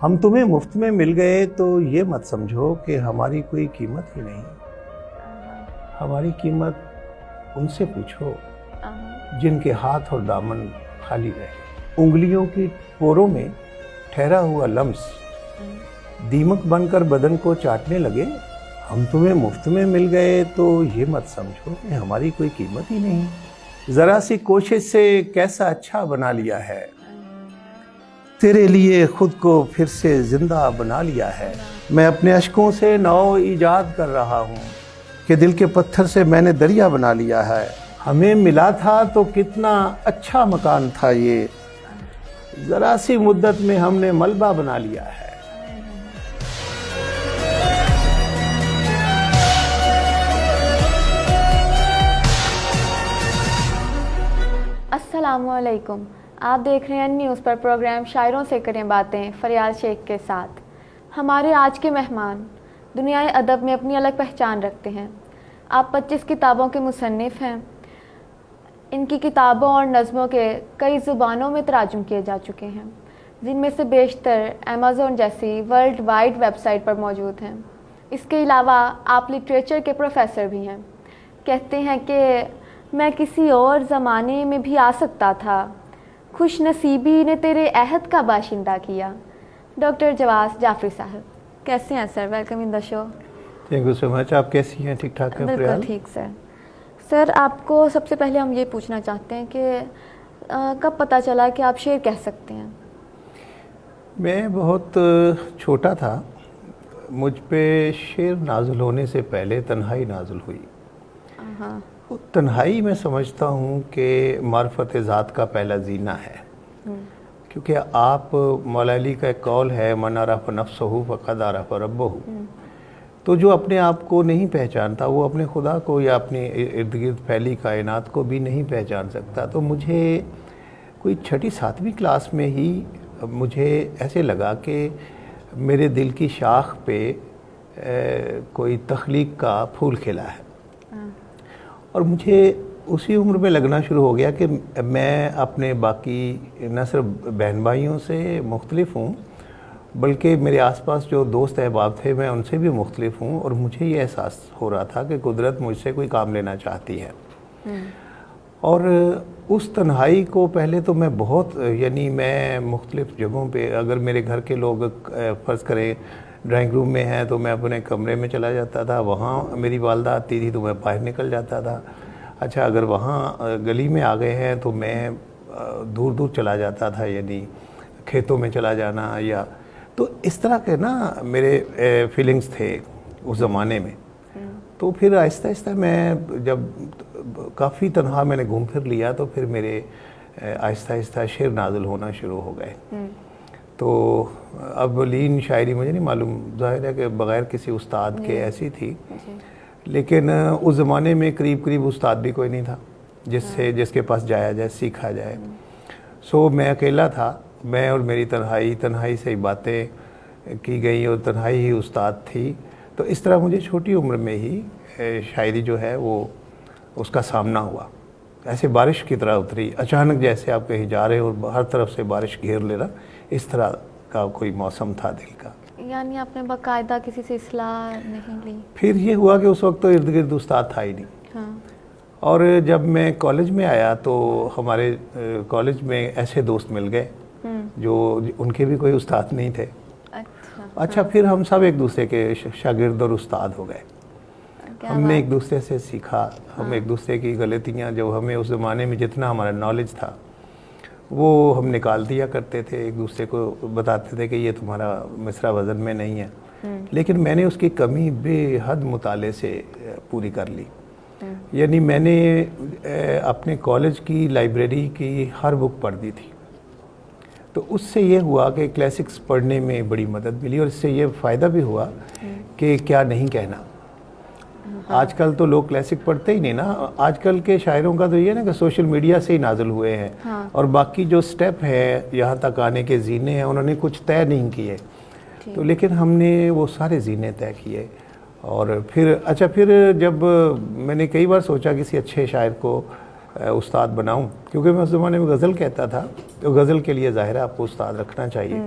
ہم تمہیں مفت میں مل گئے تو یہ مت سمجھو کہ ہماری کوئی قیمت ہی نہیں. ہماری قیمت ان سے پوچھو جن کے ہاتھ اور دامن خالی رہے. انگلیوں کی پوروں میں ٹھہرا ہوا لمس دیمک بن کر بدن کو چاٹنے لگے. ہم تمہیں مفت میں مل گئے تو یہ مت سمجھو کہ ہماری کوئی قیمت ہی نہیں. ذرا سی کوشش سے کیسا اچھا بنا لیا ہے. تیرے لیے خود کو پھر سے زندہ بنا لیا ہے. میں اپنے اشکوں سے نو ایجاد کر رہا ہوں کہ دل کے پتھر سے میں نے دریا بنا لیا ہے. ہمیں ملا تھا تو کتنا اچھا مکان تھا یہ. ذرا سی مدت میں ہم نے ملبہ بنا لیا ہے. السلام علیکم. آپ دیکھ رہے ہیں نیوز پر پروگرام شاعروں سے کریں باتیں فریال شیخ کے ساتھ. ہمارے آج کے مہمان دنیائے ادب میں اپنی الگ پہچان رکھتے ہیں. آپ 25 کتابوں کے مصنف ہیں. ان کی کتابوں اور نظموں کے کئی زبانوں میں تراجم کیے جا چکے ہیں، جن میں سے بیشتر امیزون جیسی ورلڈ وائڈ ویب سائٹ پر موجود ہیں. اس کے علاوہ آپ لٹریچر کے پروفیسر بھی ہیں. کہتے ہیں کہ میں کسی اور زمانے میں بھی آ سکتا تھا، خوش نصیبی نے تیرے عہد کا باشندہ کیا. ڈاکٹر جواز جعفری صاحب، کیسے ہیں sir? Welcome in the show. Thank you so much. آپ کیسی ہیں؟ ٹھیک ٹھاک ہیں؟ بالکل ٹھیک سر. سر آپ کو سب سے پہلے ہم یہ پوچھنا چاہتے ہیں کہ کب پتہ چلا کہ آپ شعر کہہ سکتے ہیں؟ میں بہت چھوٹا تھا. مجھ پہ شعر نازل ہونے سے پہلے تنہائی نازل ہوئی. تنہائی میں سمجھتا ہوں کہ معرفت ذات کا پہلا زینہ ہے. کیونکہ آپ مولا علی کا ایک قول ہے، من عرف نفسہ فقد عرف ربہ. تو جو اپنے آپ کو نہیں پہچانتا وہ اپنے خدا کو یا اپنے ارد گرد پھیلی کائنات کو بھی نہیں پہچان سکتا. تو مجھے کوئی 6 7ویں کلاس میں ہی مجھے ایسے لگا کہ میرے دل کی شاخ پہ کوئی تخلیق کا پھول کھلا ہے. اور مجھے اسی عمر میں لگنا شروع ہو گیا کہ میں اپنے باقی نہ صرف بہن بھائیوں سے مختلف ہوں، بلکہ میرے آس پاس جو دوست احباب تھے میں ان سے بھی مختلف ہوں. اور مجھے یہ احساس ہو رہا تھا کہ قدرت مجھ سے کوئی کام لینا چاہتی ہے. اور اس تنہائی کو پہلے تو میں بہت میں مختلف جگہوں پہ، اگر میرے گھر کے لوگ فرض کریں ڈرائنگ روم میں ہیں تو میں اپنے کمرے میں چلا جاتا تھا، وہاں میری والدہ آتی تھی تو میں باہر نکل جاتا تھا. اچھا اگر وہاں گلی میں آ گئے ہیں تو میں دور دور چلا جاتا تھا، کھیتوں میں چلا جانا یا تو اس طرح کے میرے فیلنگز تھے اس زمانے میں. تو پھر آہستہ آہستہ میں جب کافی تنہا میں نے گھوم پھر لیا تو پھر میرے آہستہ آہستہ شعر نازل ہونا شروع ہو گئے. تو اب لین شاعری مجھے نہیں معلوم، ظاہر ہے کہ بغیر کسی استاد کے ایسی تھی. لیکن اس زمانے میں قریب استاد بھی کوئی نہیں تھا جس کے پاس جایا جائے، سیکھا جائے. سو میں اکیلا تھا. میں اور میری تنہائی سے ہی باتیں کی گئی اور تنہائی ہی استاد تھی. تو اس طرح مجھے چھوٹی عمر میں ہی شاعری جو ہے وہ اس کا سامنا ہوا. ایسے بارش کی طرح اتری اچانک، جیسے آپ کہیں جا رہے اور ہر طرف سے بارش گھیر لے رہا، اس طرح کا کوئی موسم تھا دل کا. یعنی آپ نے باقاعدہ کسی سے اصلاح نہیں لی؟ پھر یہ ہوا کہ اس وقت تو ارد گرد استاد تھا ہی نہیں. اور جب میں کالج میں آیا تو ہمارے کالج میں ایسے دوست مل گئے جو ان کے بھی کوئی استاد نہیں تھے. اچھا پھر ہم سب ایک دوسرے کے شاگرد اور استاد ہو گئے. ہم نے ایک دوسرے سے سیکھا. ہم ایک دوسرے کی غلطیاں جو ہمیں اس زمانے میں جتنا ہمارا نالج تھا وہ ہم نکال دیا کرتے تھے، ایک دوسرے کو بتاتے تھے کہ یہ تمہارا مصرع وزن میں نہیں ہے. لیکن میں نے اس کی کمی بے حد مطالعے سے پوری کر لی. یعنی میں نے اپنے کالج کی لائبریری کی ہر بک پڑھ دی تھی. تو اس سے یہ ہوا کہ کلاسکس پڑھنے میں بڑی مدد ملی اور اس سے یہ فائدہ بھی ہوا کہ کیا نہیں کہنا. آج کل تو لوگ کلاسک پڑھتے ہی نہیں نا. آج کل کے شاعروں کا تو یہ نا کہ سوشل میڈیا سے ہی نازل ہوئے ہیں اور باقی جو سٹیپ ہے یہاں تک آنے کے زینے ہیں انہوں نے کچھ طے نہیں کیے. تو لیکن ہم نے وہ سارے زینے طے کیے. اور پھر جب میں نے کئی بار سوچا کسی اچھے شاعر کو استاد بناؤں، کیونکہ میں اس زمانے میں غزل کہتا تھا تو غزل کے لیے ظاہر ہے آپ کو استاد رکھنا چاہیے.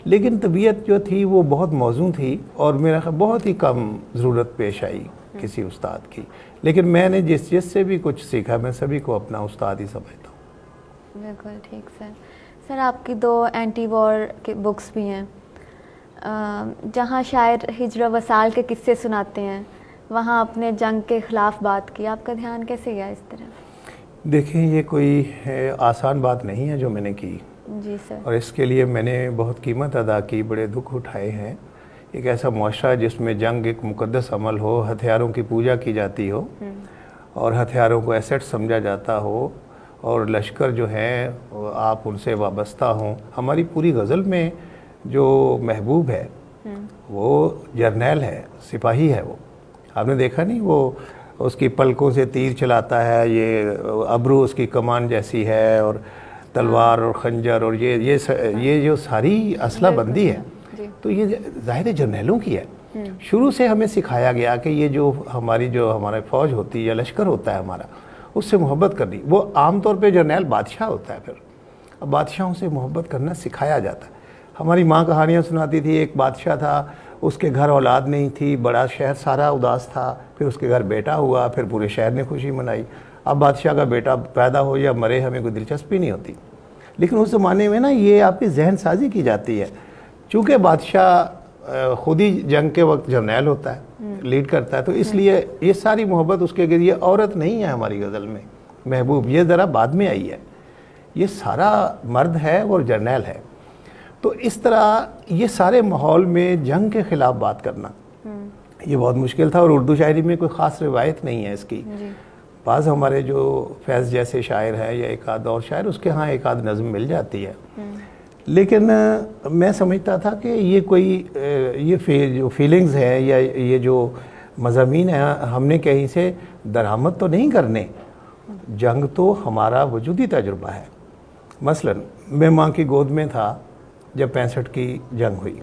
لیکن طبیعت جو تھی وہ بہت موزوں تھی اور میرا خیال بہت ہی کم ضرورت پیش آئی کسی استاد کی. لیکن میں نے جس سے بھی کچھ سیکھا میں سبھی کو اپنا استاد ہی سمجھتا ہوں. بالکل ٹھیک سر. سر آپ کی 2 اینٹی وار کے بکس بھی ہیں جہاں شاعر ہجر و وصال کے قصے سناتے ہیں, وہاں اپنے جنگ کے خلاف بات کی. آپ کا دھیان کیسے گیا اس طرح؟ دیکھیں یہ کوئی آسان بات نہیں ہے جو میں نے کی. جی سر. اور اس کے لیے میں نے بہت قیمت ادا کی, بڑے دکھ اٹھائے ہیں. ایک ایسا معاشرہ جس میں جنگ ایک مقدس عمل ہو, ہتھیاروں کی پوجا کی جاتی ہو اور ہتھیاروں کو ایسٹ سمجھا جاتا ہو اور لشکر جو ہیں آپ ان سے وابستہ ہوں. ہماری پوری غزل میں جو محبوب ہے وہ جرنیل ہے, سپاہی ہے. وہ آپ نے دیکھا نہیں, وہ اس کی پلکوں سے تیر چلاتا ہے, یہ ابرو اس کی کمان جیسی ہے اور تلوار اور خنجر اور یہ جو ساری اسلحہ بندی ہے تو یہ ظاہر جرنیلوں کی ہے. شروع سے ہمیں سکھایا گیا کہ یہ جو ہمارے فوج ہوتی ہے یا لشکر ہوتا ہے ہمارا, اس سے محبت کرنی. وہ عام طور پہ جرنیل بادشاہ ہوتا ہے, پھر اب بادشاہوں سے محبت کرنا سکھایا جاتا ہے. ہماری ماں کہانیاں سناتی تھی, ایک بادشاہ تھا, اس کے گھر اولاد نہیں تھی, بڑا شہر سارا اداس تھا, پھر اس کے گھر بیٹا ہوا, پھر پورے شہر نے خوشی منائی. اب بادشاہ کا بیٹا پیدا ہو یا مرے ہمیں کوئی دلچسپی نہیں ہوتی. لیکن اس زمانے میں نا یہ آپ کی ذہن سازی کی جاتی ہے. چونکہ بادشاہ خود ہی جنگ کے وقت جرنیل ہوتا ہے, لیڈ کرتا ہے, تو اس لیے یہ ساری محبت اس کے ذریعے عورت نہیں ہے ہماری غزل میں محبوب, یہ ذرا بعد میں آئی ہے. یہ سارا مرد ہے اور جرنیل ہے. تو اس طرح یہ سارے ماحول میں جنگ کے خلاف بات کرنا یہ بہت مشکل تھا. اور اردو شاعری میں کوئی خاص روایت نہیں ہے اس کی. بعض ہمارے جو فیض جیسے شاعر ہے یا ایک آدھ اور شاعر, اس کے ہاں ایک آدھ نظم مل جاتی ہے. لیکن میں سمجھتا تھا کہ یہ کوئی یہ جو فیلنگز ہے یا یہ جو مضامین ہیں ہم نے کہیں سے درآمد تو نہیں کرنے. جنگ تو ہمارا وجودی تجربہ ہے. مثلا میں ماں کی گود میں تھا جب 65 کی جنگ ہوئی,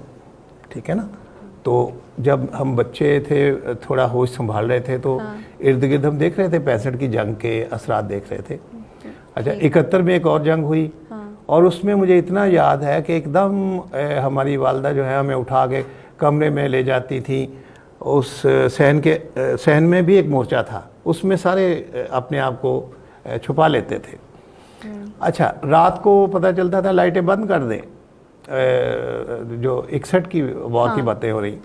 ٹھیک ہے نا. تو جب ہم بچے تھے, تھوڑا ہوش سنبھال رہے تھے, تو ارد گرد ہم دیکھ رہے تھے 65 کی جنگ کے اثرات دیکھ رہے تھے. اچھا 71 میں ایک اور جنگ ہوئی, اور اس میں مجھے اتنا یاد ہے کہ ایک دم ہماری والدہ جو ہے ہمیں اٹھا کے کمرے میں لے جاتی تھی. اس صحن میں بھی ایک مورچہ تھا, اس میں سارے اپنے آپ کو چھپا لیتے تھے. اچھا رات کو پتہ چلتا تھا لائٹیں بند کر دیں, جو 61 کی وار کی باتیں ہو رہی,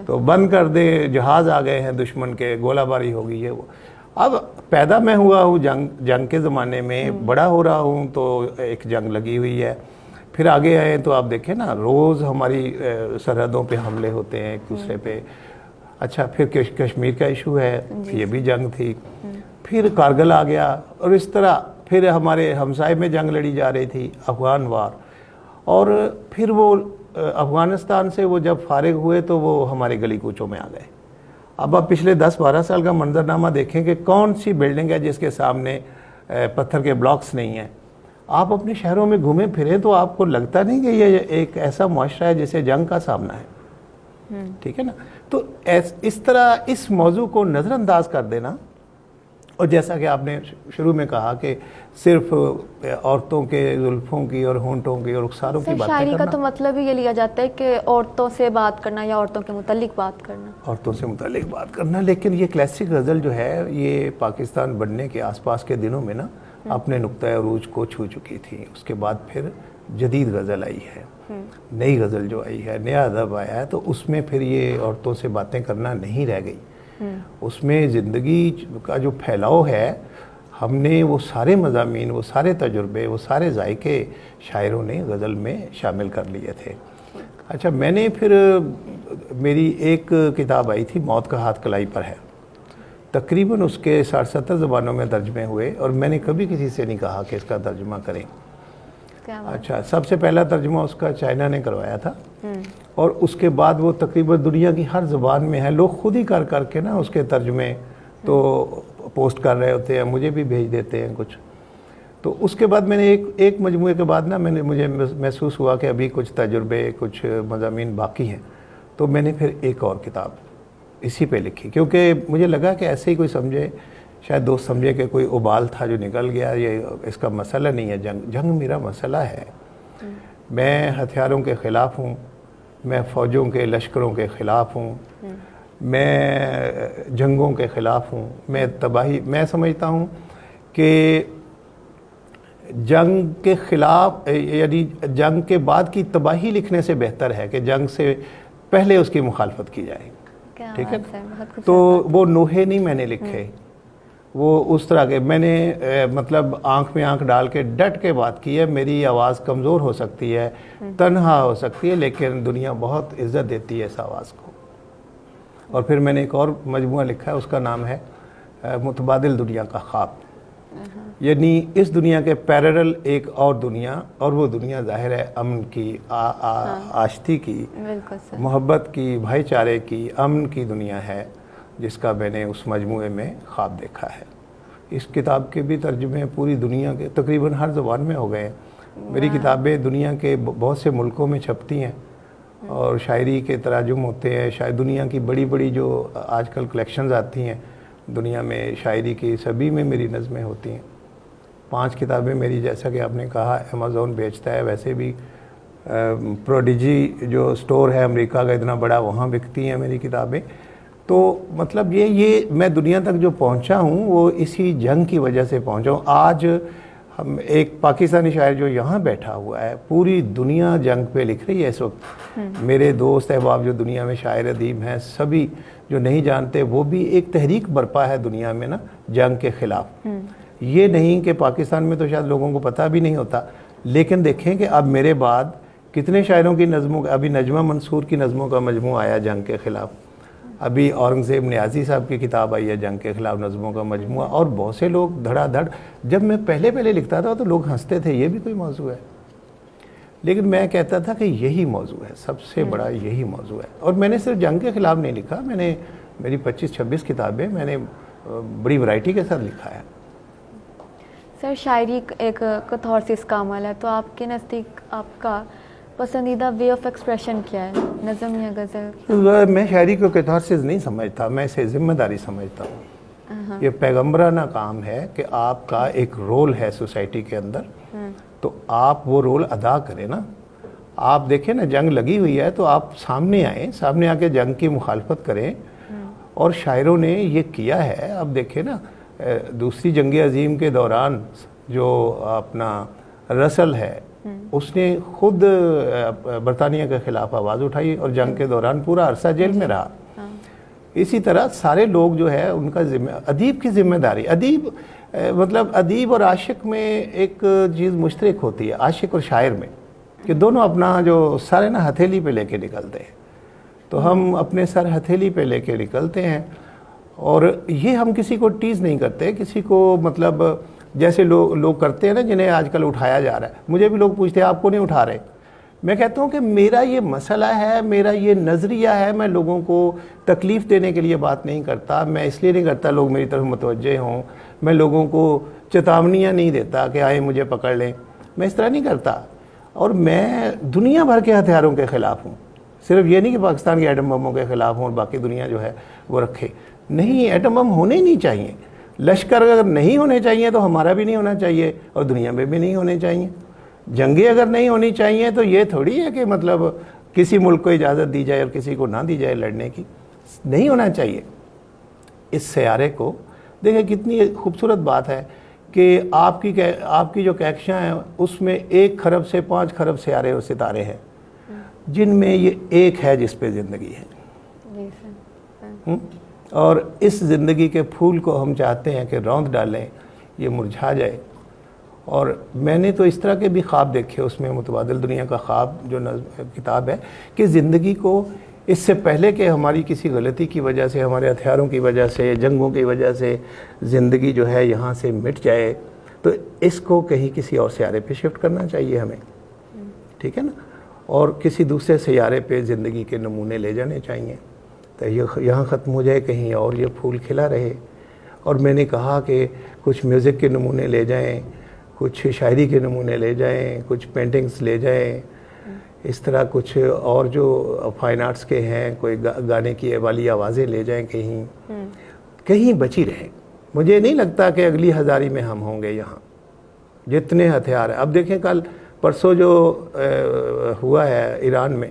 تو بند کر دیں, جہاز آ گئے ہیں دشمن کے, گولہ باری ہوگی یہ وہ. اب پیدا میں ہوا ہوں جنگ کے زمانے میں, بڑا ہو رہا ہوں تو ایک جنگ لگی ہوئی ہے. پھر آگے آئے تو آپ دیکھیں نا, روز ہماری سرحدوں پہ حملے ہوتے ہیں ایک دوسرے پہ. اچھا پھر کشمیر کا ایشو ہے, یہ بھی جنگ تھی. پھر کارگل آ گیا, اور اس طرح پھر ہمارے ہمسائے میں جنگ لڑی جا رہی تھی, افغان وار. اور پھر وہ افغانستان سے وہ جب فارغ ہوئے تو وہ ہمارے گلی کوچوں میں آ گئے. اب آپ پچھلے 10-12 سال کا منظرنامہ دیکھیں کہ کون سی بلڈنگ ہے جس کے سامنے پتھر کے بلاکس نہیں ہیں. آپ اپنے شہروں میں گھومیں پھریں تو آپ کو لگتا نہیں کہ یہ ایک ایسا معاشرہ ہے جسے جنگ کا سامنا ہے, ٹھیک ہے نا. تو اس طرح اس موضوع کو نظر انداز کر دینا, اور جیسا کہ آپ نے شروع میں کہا کہ صرف عورتوں کے زلفوں کی اور ہونٹوں کی اور رخساروں کی باتیں کرنا. شاعری کا تو مطلب ہی یہ لیا جاتا ہے کہ عورتوں سے بات کرنا یا عورتوں کے متعلق بات کرنا. عورتوں سے متعلق بات کرنا. لیکن یہ کلاسک غزل جو ہے یہ پاکستان بننے کے آس پاس کے دنوں میں نا اپنے نقطۂ عروج کو چھو چکی تھی. اس کے بعد پھر جدید غزل آئی ہے, نئی غزل جو آئی ہے, نیا ادب آیا ہے, تو اس میں پھر یہ عورتوں سے باتیں کرنا نہیں رہ گئی. اس میں زندگی کا جو پھیلاؤ ہے, ہم نے وہ سارے مضامین, وہ سارے تجربے, وہ سارے ذائقے شاعروں نے غزل میں شامل کر لیے تھے. اچھا میں نے پھر میری ایک کتاب آئی تھی موت کا ہاتھ کلائی پر ہے, تقریباً اس کے 60-70 زبانوں میں ترجمے ہوئے, اور میں نے کبھی کسی سے نہیں کہا کہ اس کا ترجمہ کریں. اچھا سب سے پہلا ترجمہ اس کا چائنا نے کروایا تھا, اور اس کے بعد وہ تقریباً دنیا کی ہر زبان میں ہے. لوگ خود ہی کر کے نا اس کے ترجمے تو پوسٹ کر رہے ہوتے ہیں, مجھے بھی بھیج دیتے ہیں کچھ. تو اس کے بعد میں نے ایک مجموعے کے بعد نا مجھے محسوس ہوا کہ ابھی کچھ تجربے, کچھ مضامین باقی ہیں, تو میں نے پھر ایک اور کتاب اسی پہ لکھی, کیونکہ مجھے لگا کہ ایسے ہی کوئی سمجھے, شاید دوست سمجھے کہ کوئی ابال تھا جو نکل گیا, یہ اس کا مسئلہ نہیں ہے. جنگ میرا مسئلہ ہے. میں ہتھیاروں کے خلاف ہوں, میں فوجوں کے لشکروں کے خلاف ہوں، میں جنگوں کے خلاف ہوں، میں تباہی، میں سمجھتا ہوں کہ جنگ کے خلاف یعنی جنگ کے بعد کی تباہی لکھنے سے بہتر ہے کہ جنگ سے پہلے اس کی مخالفت کی جائے. ٹھیک ہے، تو وہ نوحے نہیں میں نے لکھے، وہ اس طرح کے میں نے مطلب آنکھ میں آنکھ ڈال کے ڈٹ کے بات کی ہے. میری آواز کمزور ہو سکتی ہے، تنہا ہو سکتی ہے، لیکن دنیا بہت عزت دیتی ہے اس آواز کو. اور پھر میں نے ایک اور مجموعہ لکھا ہے، اس کا نام ہے متبادل دنیا کا خواب. یعنی اس دنیا کے پیرلل ایک اور دنیا، اور وہ دنیا ظاہر ہے امن کی، آشتی کی، محبت کی، بھائی چارے کی، امن کی دنیا ہے، جس کا میں نے اس مجموعے میں خواب دیکھا ہے. اس کتاب کے بھی ترجمے پوری دنیا کے تقریباً ہر زبان میں ہو گئے ہیں. میری کتابیں دنیا کے بہت سے ملکوں میں چھپتی ہیں اور شاعری کے تراجم ہوتے ہیں. شاید دنیا کی بڑی بڑی جو آج کل کلیکشنز آتی ہیں دنیا میں شاعری کی، سبھی میں میری نظمیں ہوتی ہیں. 5 کتابیں میری، جیسا کہ آپ نے کہا امیزون بیچتا ہے، ویسے بھی پروڈیجی جو سٹور ہے امریکہ کا اتنا بڑا، وہاں بکتی ہیں میری کتابیں. تو مطلب یہ میں دنیا تک جو پہنچا ہوں وہ اسی جنگ کی وجہ سے پہنچا ہوں. آج ہم ایک پاکستانی شاعر جو یہاں بیٹھا ہوا ہے، پوری دنیا جنگ پہ لکھ رہی ہے اس وقت. میرے دوست احباب جو دنیا میں شاعر ادیب ہیں، سبھی جو نہیں جانتے، وہ بھی ایک تحریک برپا ہے دنیا میں نا جنگ کے خلاف. یہ نہیں کہ پاکستان میں تو شاید لوگوں کو پتہ بھی نہیں ہوتا، لیکن دیکھیں کہ اب میرے بعد کتنے شاعروں کی نظموں، ابھی نجمہ منصور کی نظموں کا مجموعہ آیا جنگ کے خلاف، ابھی اورنگزیب نیازی صاحب کی کتاب آئی ہے جنگ کے خلاف نظموں کا مجموعہ، اور بہت سے لوگ دھڑا دھڑ. جب میں پہلے لکھتا تھا تو لوگ ہنستے تھے، یہ بھی کوئی موضوع ہے، لیکن میں کہتا تھا کہ یہی موضوع ہے، سب سے بڑا یہی موضوع ہے. اور میں نے صرف جنگ کے خلاف نہیں لکھا، میں نے میری 25-26 کتابیں میں نے بڑی ورائٹی کے ساتھ لکھا ہے. سر، شاعری ایک کتھارسس کا عمل ہے، تو آپ کے نزدیک آپ کا پسندیدہ وے آف ایکسپریشن کیا ہے، نظم یا غزل؟ میں شاعری کو کتھارسس نہیں سمجھتا، میں اسے ذمہ داری سمجھتا ہوں. یہ پیغمبرانہ کام ہے کہ آپ کا ایک رول ہے سوسائٹی کے اندر، تو آپ وہ رول ادا کریں نا. آپ دیکھیں نا جنگ لگی ہوئی ہے تو آپ سامنے آئیں، سامنے آ کے جنگ کی مخالفت کریں. اور شاعروں نے یہ کیا ہے. اب دیکھیں نا دوسری جنگ عظیم کے دوران جو اپنا رسل ہے، اس نے خود برطانیہ کے خلاف آواز اٹھائی اور جنگ کے دوران پورا عرصہ جیل میں رہا. اسی طرح سارے لوگ جو ہے ان کا ادیب کی ذمہ داری، ادیب مطلب ادیب اور عاشق میں ایک چیز مشترک ہوتی ہے، عاشق اور شاعر میں، کہ دونوں اپنا جو سر ہے نا ہتھیلی پہ لے کے نکلتے ہیں. تو ہم اپنے سر ہتھیلی پہ لے کے نکلتے ہیں، اور یہ ہم کسی کو ٹیز نہیں کرتے، کسی کو مطلب جیسے لوگ کرتے ہیں نا جنہیں آج کل اٹھایا جا رہا ہے. مجھے بھی لوگ پوچھتے ہیں آپ کو نہیں اٹھا رہے. میں کہتا ہوں کہ میرا یہ مسئلہ ہے، میرا یہ نظریہ ہے، میں لوگوں کو تکلیف دینے کے لیے بات نہیں کرتا. میں اس لیے نہیں کرتا لوگ میری طرف متوجہ ہوں. میں لوگوں کو چتاونیاں نہیں دیتا کہ آئیں مجھے پکڑ لیں، میں اس طرح نہیں کرتا. اور میں دنیا بھر کے ہتھیاروں کے خلاف ہوں، صرف یہ نہیں کہ پاکستان کے ایٹم بموں کے خلاف ہوں اور باقی دنیا جو ہے وہ رکھے. نہیں، ایٹم بم ہونے ہی نہیں چاہیے. لشکر اگر نہیں ہونے چاہیے تو ہمارا بھی نہیں ہونا چاہیے اور دنیا میں بھی نہیں ہونے چاہیے. جنگیں اگر نہیں ہونی چاہیے تو یہ تھوڑی ہے کہ مطلب کسی ملک کو اجازت دی جائے اور کسی کو نہ دی جائے لڑنے کی. نہیں ہونا چاہیے. اس سیارے کو دیکھیں کتنی خوبصورت بات ہے کہ آپ کی جو کہکشاں ہیں اس میں 1 خرب سے 5 خرب سیارے اور ستارے ہیں، جن میں یہ ایک ہے جس پہ زندگی ہے. اور اس زندگی کے پھول کو ہم چاہتے ہیں کہ روند ڈالیں، یہ مرجھا جائے. اور میں نے تو اس طرح کے بھی خواب دیکھے، اس میں متبادل دنیا کا خواب جو کتاب ہے، کہ زندگی کو اس سے پہلے کہ ہماری کسی غلطی کی وجہ سے، ہمارے ہتھیاروں کی وجہ سے، جنگوں کی وجہ سے زندگی جو ہے یہاں سے مٹ جائے، تو اس کو کہیں کسی اور سیارے پہ شفٹ کرنا چاہیے ہمیں. ٹھیک ہے نا. اور کسی دوسرے سیارے پہ زندگی کے نمونے لے جانے چاہیے تو یہاں ختم ہو جائے، کہیں اور یہ پھول کھلا رہے. اور میں نے کہا کہ کچھ میوزک کے نمونے لے جائیں، کچھ شاعری کے نمونے لے جائیں، کچھ پینٹنگز لے جائیں، اس طرح کچھ اور جو فائن آرٹس کے ہیں، کوئی گانے کی والی آوازیں لے جائیں، کہیں بچی رہیں. مجھے نہیں لگتا کہ اگلی ہزاری میں ہم ہوں گے یہاں، جتنے ہتھیار ہیں. اب دیکھیں کل پرسوں جو ہوا ہے ایران میں،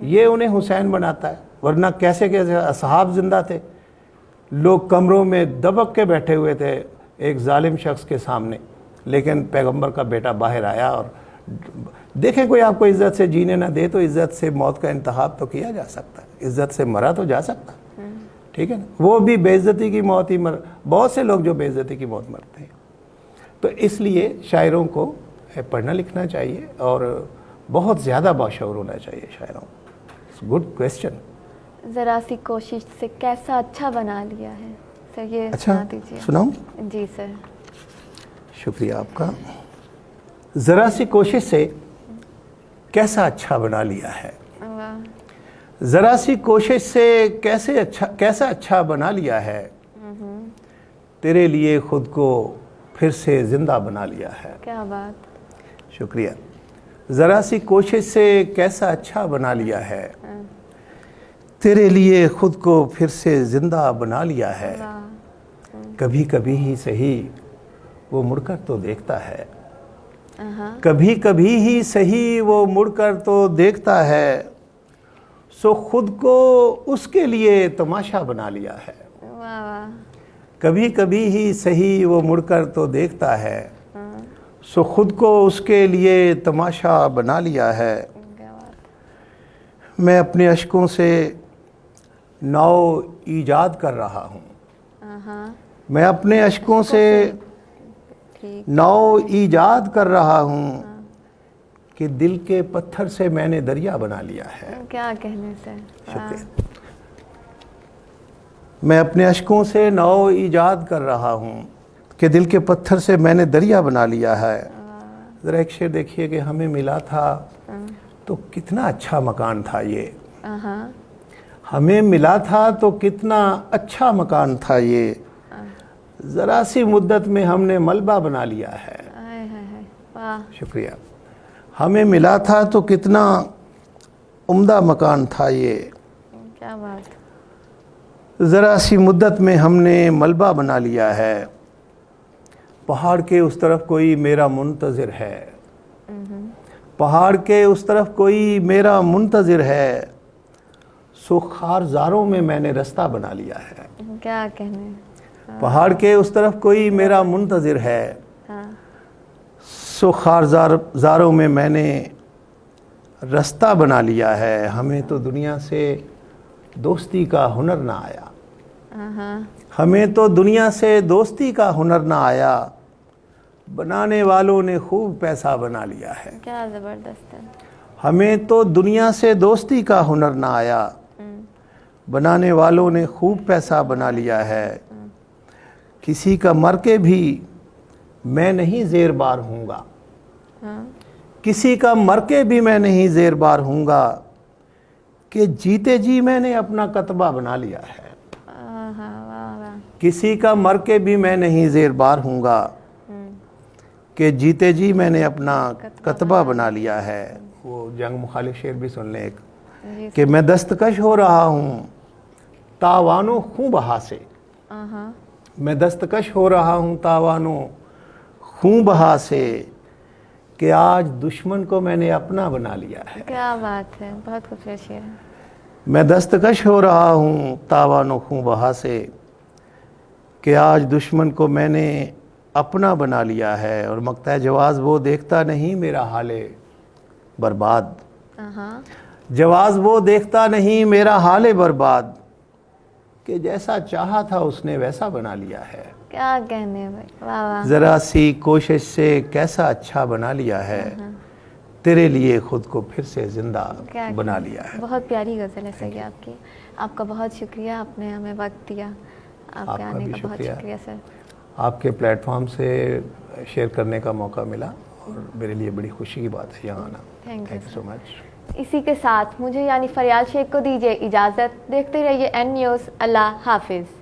یہ انہیں حسین بناتا ہے. ورنہ کیسے کیسے اصحاب زندہ تھے, لوگ کمروں میں دبک کے بیٹھے ہوئے تھے ایک ظالم شخص کے سامنے, لیکن پیغمبر کا بیٹا باہر آیا. اور دیکھیں کوئی آپ کو عزت سے جینے نہ دے تو عزت سے موت کا انتخاب تو کیا جا سکتا ہے, عزت سے مرا تو جا سکتا, ٹھیک ہے نا. وہ بھی بے عزتی کی موت ہی بہت سے لوگ جو بے عزتی کی موت مرتے ہیں. تو اس لیے شاعروں کو پڑھنا لکھنا چاہیے اور بہت زیادہ باشعور ہونا چاہیے شاعروں. Good question. ذرا سی کوشش سے کیسا اچھا بنا لیا ہے سر, یہ اچھا سنا دیجیے. سناؤں؟ جی سر. شکریہ آپ کا. ذرا سی کوشش سے کیسا اچھا بنا لیا ہے, واہ. ذرا سی کوشش سے کیسا اچھا بنا لیا ہے, تیرے لیے خود کو پھر سے زندہ بنا لیا ہے. کیا بات. شکریہ. ذرا سی کوشش سے کیسا اچھا بنا لیا ہے, تیرے لیے خود کو پھر سے زندہ بنا لیا ہے. کبھی کبھی ہی صحیح وہ مڑ کر تو دیکھتا ہے, کبھی کبھی ہی صحیح وہ مڑ کر تو دیکھتا ہے, سو خود کو اس کے لیے تماشا بنا لیا ہے. کبھی کبھی ہی صحیح وہ مڑ کر تو دیکھتا ہے, سو خود کو اس کے لیے تماشا بنا لیا ہے. میں اپنے اشکوں سے نو ایجاد کر رہا ہوں, میں اپنے اشکوں سے نو ایجاد کر رہا ہوں کہ دل کے پتھر سے میں نے دریا بنا لیا ہے. کیا کہنے سے. شکریہ. میں اپنے اشکوں سے نو ایجاد کر رہا ہوں کہ دل کے پتھر سے میں نے دریا بنا لیا ہے. ذرا ایک شعر دیکھیے کہ ہمیں ملا تھا تو کتنا اچھا مکان تھا یہ, ہمیں ملا تھا تو کتنا اچھا مکان تھا یہ, ذرا سی مدت میں ہم نے ملبہ بنا لیا ہے. شکریہ. ہمیں ملا تھا تو کتنا عمدہ مکان تھا یہ, کیا بات. ذرا سی مدت میں ہم نے ملبہ بنا لیا ہے. پہاڑ کے اس طرف کوئی میرا منتظر ہے, پہاڑ کے اس طرف کوئی میرا منتظر ہے, سو خارزاروں میں میں نے رستہ بنا لیا ہے. کیا کہنے. پہاڑ کے اس طرف کوئی میرا منتظر ہے, سو خارزاروں میں میں نے رستہ بنا لیا ہے. ہمیں تو دنیا سے دوستی کا ہنر نہ آیا, ہمیں تو دنیا سے دوستی کا ہنر نہ آیا, بنانے والوں نے خوب پیسہ بنا لیا ہے. کیا زبردست ہے. ہمیں تو دنیا سے دوستی کا ہنر نہ آیا, بنانے والوں نے خوب پیسہ بنا لیا ہے. کسی کا مر کے بھی میں نہیں زیر بار ہوں گا, کسی کا مر کے بھی میں نہیں زیر بار ہوں گا, کہ جیتے جی میں نے اپنا کتبہ بنا لیا ہے. کسی کا مر کے بھی میں نہیں زیر بار ہوں گا, کہ جیتے جی میں نے اپنا کتبہ بنا لیا ہے. وہ جنگ مخالف شعر بھی سن لیں ایک, کہ میں دستکش ہو رہا ہوں تاوانو خوں بہا سے, میں دستکش ہو رہا ہوں تاوانو خوں بہا سے, کہ آج دشمن کو میں نے اپنا بنا لیا ہے. کیا بات ہے, بہت خوبصورت شعر ہے. میں دستکش ہو رہا ہوں تاوانو خوں بہا سے, کہ آج دشمن کو میں نے اپنا بنا لیا ہے. اور مقطع جواز وہ دیکھتا نہیں میرا حال برباد, جواز وہ دیکھتا نہیں میرا حال برباد, کہ جیسا چاہا تھا اس نے ویسا بنا لیا ہے. کیا کہنے بھائی. واہ واہ. ذرا سی کوشش سے کیسا اچھا بنا لیا ہے, تیرے لیے خود کو پھر سے زندہ بنا لیا ہے. بہت پیاری غزل ہے سر آپ کی. آپ کا بہت شکریہ, آپ نے ہمیں وقت دیا. آپ کے آنے کا بہت شکریہ سر. آپ کے پلیٹ فارم سے شیئر کرنے کا موقع ملا اور میرے لیے بڑی خوشی کی بات ہے یہاں آنا. تھینک یو سو مچ. اسی کے ساتھ مجھے یعنی فریال شیخ کو دیجیے اجازت. دیکھتے رہیے این نیوز. اللہ حافظ.